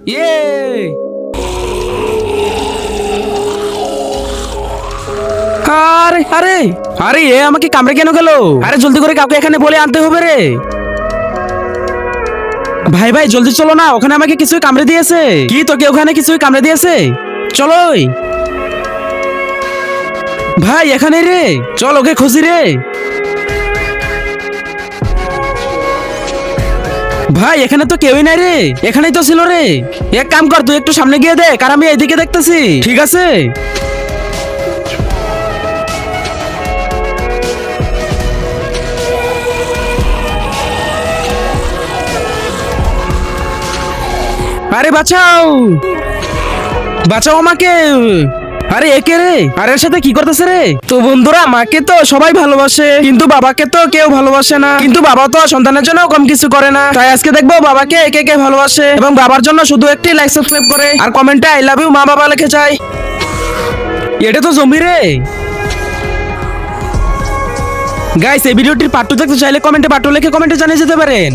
ইয়ে আরে আরে আরে এ আমাকে কামড়ে কেন গেল? আরে জলদি করে কাউকে এখানে বলে আনতে হবে রে। ভাই ভাই জলদি চলো না, ওখানে আমাকে কিছুই কামড়ে দিয়েছে। কি তোকে ওখানে কিছুই কামড়ে দিয়েছে? চলো ভাই এখানে রে, চল ওকে খুঁজি রে। ভাই এখানে তো কেউই নাই রে, এখানেই তো ছিল রে। এক কাম কর, তুই একটু সামনে গিয়ে দেখ আর আমি এইদিকে দেখতেছি, ঠিক আছে? আরে বাঁচাও, বাঁচাও আমাকে। আরে একে রে, আরে এর সাথে কি করতেছে রে? তো বন্ধুরা, মাকে তো সবাই ভালোবাসে কিন্তু বাবাকে তো কেউ ভালোবাসে না। কিন্তু বাবা তো সন্তানের জন্য কম কিছু করে না। তাই আজকে দেখবো বাবাকে একে কে ভালোবাসে এবং বাবার জন্য শুধু একটি লাইক সাবস্ক্রাইব করে আর কমেন্টে আই লাভ ইউ মা বাবা লিখে যায়। এটা তো জম্বি রে। গাইস এই ভিডিওটির পার্ট 2 দেখতে চাইলে কমেন্টে পার্ট 2 লিখে কমেন্টে জানিয়ে যেতে পারেন।